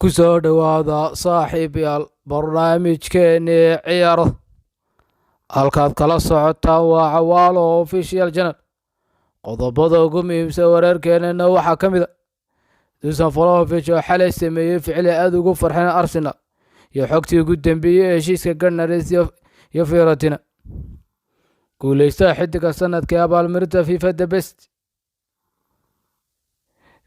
ku soo dhowaada saaxiibayaal barnaamijkeennii ciyaaro halkaad kala socotaan waa Cawaalo Official Channel. Qodobada ugu muhiimsan wararkeennana waxaa ka mid ah Dusan Vlahovic oo xalay sameeyey ficil aad ugu farxeen Arsenal iyo xogtii ugu dambeeyay ee heshiiska Gunners iyo Fiorentina. Guuleystaha xiddiga sanadka abaalmarinta FIFA The Best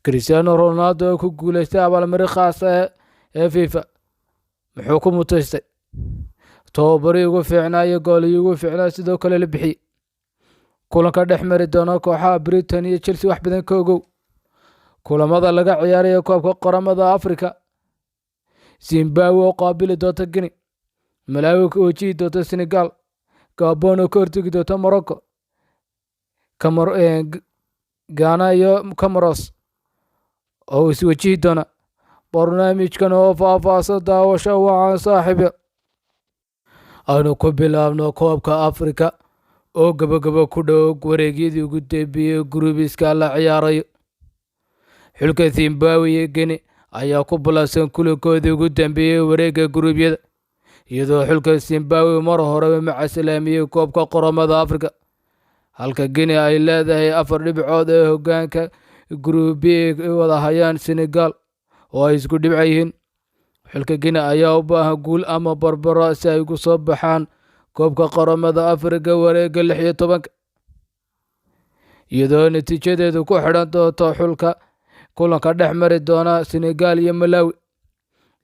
Cristiano Ronaldo oo ku guuleystay abaalmarin khaas ah ee FIFA muxuu ku mutaystay tobabarii ugu fiicnaa iyo goolihii ugu fiicnaa sidoo kale la bixiyey. Kulanka dhex mari doona kooxaha Brighton iyo Chelsea wax badan ka ogow. Kulamada laga ciyaarayo koobka qaramada Afrika. Zimbabwe oo qaabili doonta Guinea, Malawi oo wajihi doonta Senegal, Gabon oo ka hortagi doonta Morocco, Ghana iyo Comoros oo is wajihi doona. Barnaamijkan oo faahfaahsan daawasho waxaan saaxiibo aynu ku bilaabno koobka Afrika oo gabagaba ku dhow wareegyadii ugu dambeeyay groupiska la ciyaarayo. Xulka Zimbabwe iyo Guinea ayaa ku ballansan kulankoodii ugu dambeeyay wareegga gruubyada, iyadoo xulka Zimbabwe mar horeba macaslaamiyey koobka qaramada Afrika, halka Guinea ay leedahay 4 dhibcood ee hoggaanka Group B ay wada hayaan Senegal oo ay isku dhibco yihiin. Xulka Guinea ayaa u baahan guul ama barbaro si ay ugu soo baxaan koobka qaramada Afrika wareegga 16, iyadoo natiijadeedu ku xidhan doonto kulanka dhex mari doona Senegal iyo Malawi.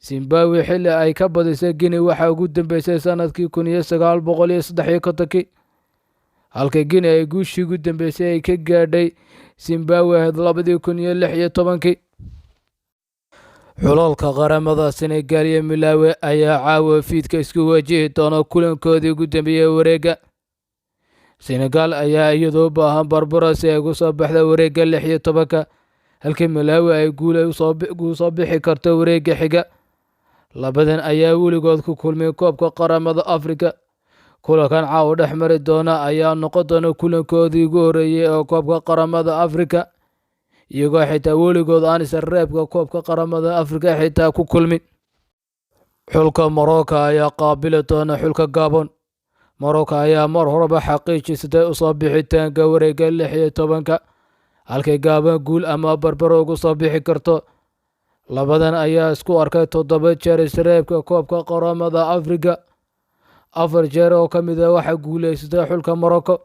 Zimbabwe xilli ay ka badisay Guinea waxaa ugu dambeysay sanadkii 1953, halka Guinea ay guushii ugu dambeysay ay ka gaadhay Zimbabwe 2016. Xulalka qaramada Senegal iyo Malawi ayaa caawa fiidka isku wajihi doona kulankoodii ugu dambeeyay wareegga. Senegal ayaa iyadoo u baahan barbaro si ay ugu soo baxda wareegga 16, halka Malawi ay guul ugu soo bixi karto wareegga xiga. Labadan ayaa weligood ku kulmay koobka qaramada Afrika. Kulankan caawa dhex mari doona ayaa noqon doona kulankoodii ugu horreeyay ee koobka qaramada Afrika, iyagoo xitaa weligood aan isreebka koobka qaramada Afrika xitaa ku kulmin. Xulka Morocco ayaa qaabili doona xulka Gabon. Morocco ayaa mar horeba xaqiijisatay u soo bixitaanka wareegga 16, halkay Gabon guul ama barbaro ugu soo bixi karto. Labadan ayaa isku arkay 7 jeer isreebka koobka qaramada Afrika. 4 jeer oo ka mid ah waxaa guuleysatay xulka Morocco,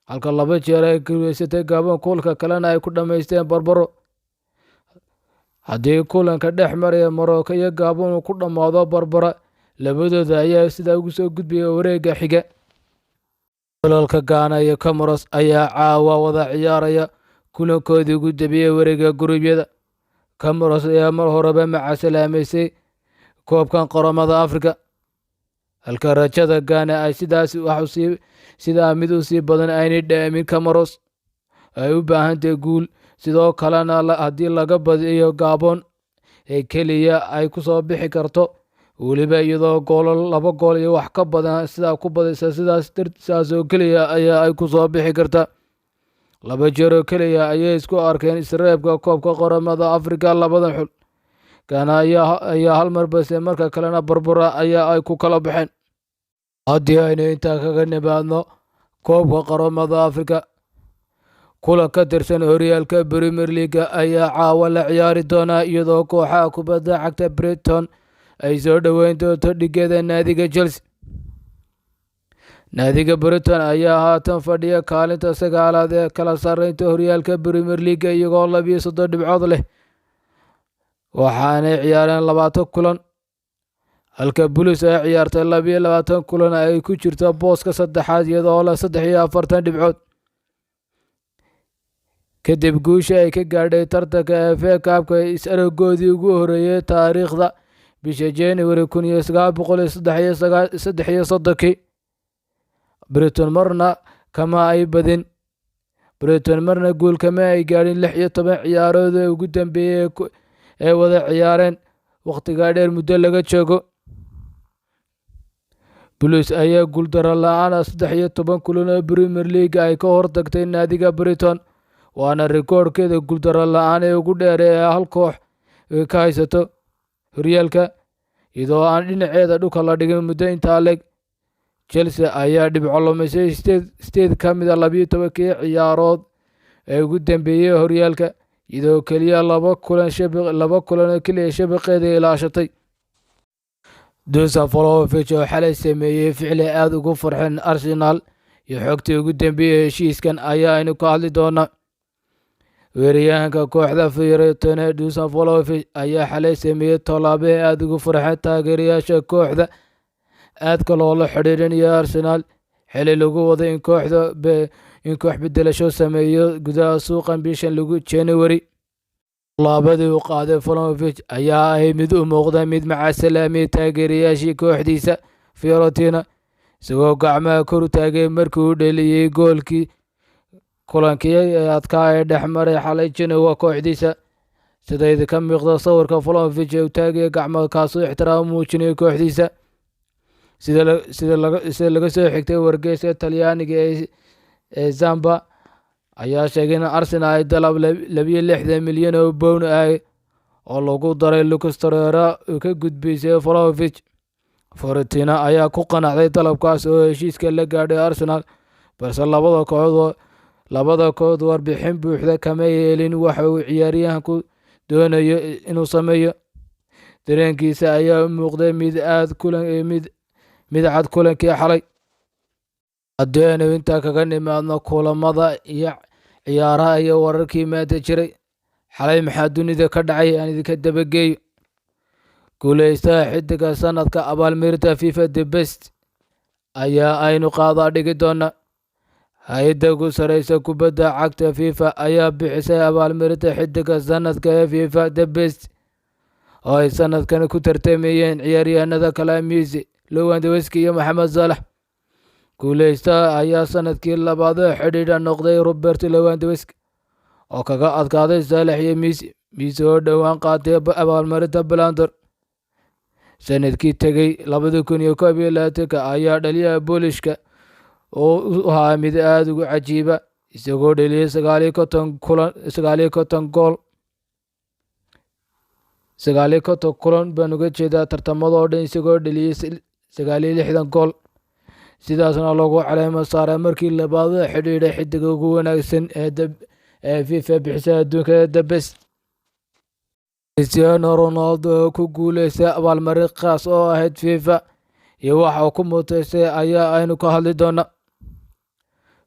halka 2 jeer ay guuleysatay Gabon, kulanka kalena ay ku dhammaysteen barbaro. Haddii kulanka dhex maraya Morocco iyo Gabon uu ku dhammaado barbaro, labadooda ayaa sidaa ugu soo gudbaya wareegga xiga. Xulalka Ghana iyo Comoros ayaa caawa wada ciyaaraya kulankoodii ugu dambeeyay wareegga gruubyada. Comoros ayaa mar horeba macaslaamaysay koobkan qaramada Afrika, halka rajada Ghana ay sidaa mid u sii badan aynay dhaamin. Comoros ay u baahan tahay guul, sidoo kalena haddii laga badiyo Gabon ee keliya ay ku soo bixi karto, weliba iyadoo 2 gool iyo wax ka badan sidaa ku badisa sidaas oo keliya ayaa ay ku soo bixi karta. 2 jeer oo keliya ayay isku arkeen isreebka koobka qaramada Afrika labadan xul. Ghana ayaa hal mar basay, marka kalena barbara ayaa ay ku kala baxeen. Haddii aynu intaa kaga nimaadno koobka qaramada Afrika, kulan ka tirsan horyaalka Premier League ayaa caawa la ciyaari doona, iyadoo kooxaha kubadda cagta Brighton ay soo dhoweyn doonto dhigeeda naadiga Chelsea. Naadiga Brighton ayaa haatan fadhiya kaalinta 9aad ee kala sarreynta horyaalka Premier League iyagoo 32 dhibcood leh, waxaanay ciyaareen 20 kulan, halka Blues ay ciyaartay 22 kulan ay ku jirto booska saddexaad iyadoo leh 43 dhibcood. Kadib guusha ay ka gaadhay tartanka FA Cup-ka is-araggoodii ugu horreeyay taariikhda bisha January 1933, Brighton marna kama ay badin. Brighton marna guul kama ay gaadhin 16 ciyaarood ee ugu dambeeyay ee wada ciyaareen waqtiga dheer muddo laga joogo. Blues ayaa guuldaro la'aan 13 kulan oo Premier League ay ka hortagtay naadiga Brighton, waana rikoorkeeda guuldaro la'aan ee ugu dheer ee hal koox ka haysato. horyaalka iyadoo aan dhinaceeda dhulka la dhigin muddo intaa leeg. Chelsea ayaa dhibco lumisay 8 ka mid a 12 ciyaarood ee ugu dambeeyay horyaalka, iyadoo keliya 2 kulan oo keliya shabaqeeda ilaashatay. Dusan Vlahovic oo xalay sameeyey ficil aad ugu farxeen Arsenal iyo xogtii ugu dambeeyay heshiiskan ayaa aynu ka hadli doonaa. Weeraryahanka kooxda Fiorentina Dusan Vlahovic ayaa xalay sameeyey tallaabo aad ugu farxeen taageerayaasha kooxda aadka loola xidhiidhinayo Arsenal xilli lagu waday in koox bedelasho sameeyo gudaha suuqan bishan January. Tallaabadii uu qaaday Vlahovic ayaa ahayd mid u muuqda mid macasalaamay taageerayaashii kooxdiisa Fiorentina, isagoo gacmaha kor u taagay markii uu dhaliyay goolkii kulankii adkaa ee dhex maray xalay Genoa kooxdiisa. Sida ka muuqda sawirka, Vlahovic uu taagay gacmaha kaasoo ixtiraam muujinaya kooxdiisa. sida laga soo xigtay wargeyska Talyaaniga ee Zamba ayaa sheegay in Arsenal ay dalab 62 milyan oo pound oo lagu daray Lucas Torreira uu ka gudbisay Vlahovic. Fiorentina ayaa ku qanacday dalabkaas oo heshiiska la gaadhay Arsenal, balse labada kooxood warbixin buuxda kama yeelin waxa uu ciyaaryahanku doonayo inuu sameeyo. Dareenkiisa ayaa u muuqday mid cad kulankii xalay. Haddii aynu intaa kaga nimaadno kulamada iyo ciyaaraha iyo wararkii maanta jiray, xalay maxaa dunida ka dhacay aan idinka dabageeyo. Guuleystaha xiddiga sanadka abaalmarinta FIFA The Best ayaa aynu qaadaa dhigi doonaa. Hay'adda ugu sareysa kubadda cagta FIFA ayaa bixisay abaalmarinta xiddiga sanadka ee FIFA The Best oo ay sanadkan ku tartamayeen ciyaaryahanada kale Messi, Lewandowski iyo Mohamed Salah. Guuleystaha ayaa sanadkii labaad oo xidhiidha noqday Robert Lewandowski oo kaga adkaaday Salah iyo Messi oo dhowaan qaatay abaalmarinta Ballon d'Or. Sanadkii tegay 2021 ayaa dhaliyaha Boolishka oo u ahaa mid aad ugu cajiiba, isagoo dhaliyay 59 gool 59 kulan baan uga jeedaa tartamada oo dhan, isagoo dhaliyay 69 gool. Sidaasna lagu caleemo saaray markii labaad oo xidhiidha xiddiga ugu wanaagsan ee FIFA bixisay adduunka The Best. Cristiano Ronaldo oo ku guuleystay abaalmarin khaas oo ahayd FIFA iyo waxa uu ku muteystay ayaa aynu ka hadli doonaa.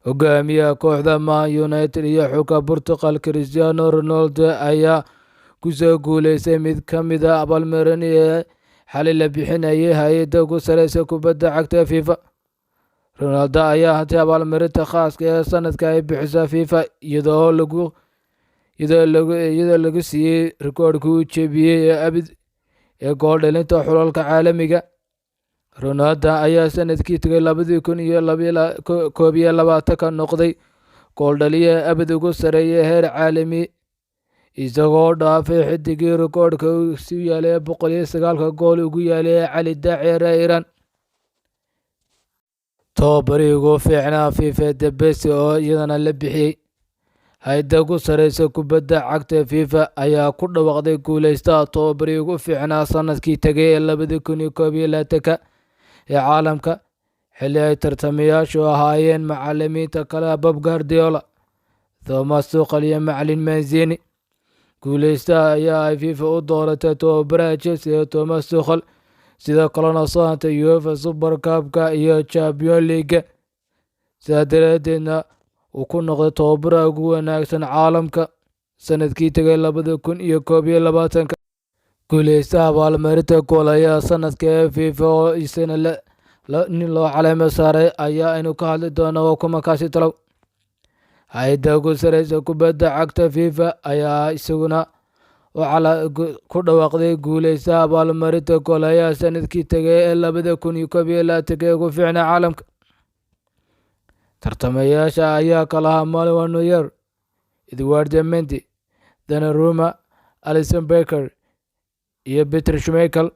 Hogaamiyaha kooxda Man United iyo xulka Portugal Cristiano Ronaldo ayaa ku soo guuleystay mid ka mid a abaalmarinihii xalay la bixinayay hay'adda ugu sareysa kubadda cagta FIFA. Ronaldo ayaa hantay abaalmarinta khaaska ee sanadka ay bixisa FIFA iyadoo lagu siiyey rikoodhkii uu jebiyey ee gool dhalinta xulalka caalamiga. Ronaldo ayaa sanadkii tagay 2021 noqday gooldhaliyaha abid ugu sareeya heer caalami, isagoo dhaafay xiddigii rikoodhka uu isu yaalay 109 gool ugu yaalay Cali Daaci reer Iran. Tababarihii ugu fiicnaa FIFA The Best oo iyadana la bixiyey. Hay'adda ugu sareysa kubadda cagta FIFA ayaa ku dhawaaqday guuleystaha tababarihii ugu fiicnaa sanadkii tagay ee 2021 ee caalamka, xilli ay tartamayaashu ahaayeen macallimiinta kale Pep Guardiola, Thomas Tuchel iyo macallin Mancini. Guuleystaha ayaa ay FIFA u dooratay tababaraha Chelsea Thomas Tuchel, sidoo kalena soo hantay UEFA Super Cup-ka iyo Champions League. Sidaa daraaddeedna uu ku noqday tababaraha ugu wanaagsan caalamka sanadkii tagay 2021. Guuleystaha abaalmarinta goolayaha sanadka ee FIFA oo isna nin loo caleemo saaray ayaa aynu ka hadli doonaa waa kuma kaasi talow. Hay'adda ugu sareysa kubadda cagta FIFA ayaa isaguna ku dhawaaqday guuleystaha abaalmarinta goolayaha sanadkii tagay ee 2021 ugu fiicnaa caalamka. Tartamayaasha ayaa kala ahaa Manuel Neuer, Edouard Mendy, Donnarumma, Alisson Becker iyo Peter Schmeichel.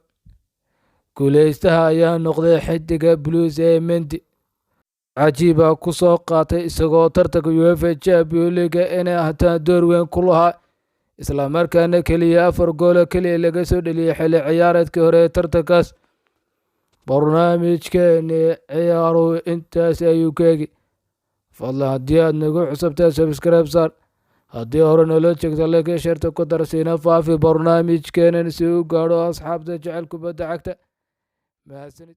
Guuleystaha ayaa noqday xiddiga Blues ee Mendy, cajiiba ku soo qaatay isagoo tartanka UEFA Champions League inay hataan door weyn ku lahaa islamarkaana keliya 4 goolo keliya laga soo dheliyay xilli ciyaareedkii hore ee tartankaas. barnaamijkeeni ciyaaruhu intaas ayuu ka egi. fadlan haddii aad nagu cusubtahay subscribe saar, haddii hore noola jeegto like sharta ku darsiina faafi barnaamijkeenan si uu gaadho asxaabta jecel kubadda cagta. mahadsanid.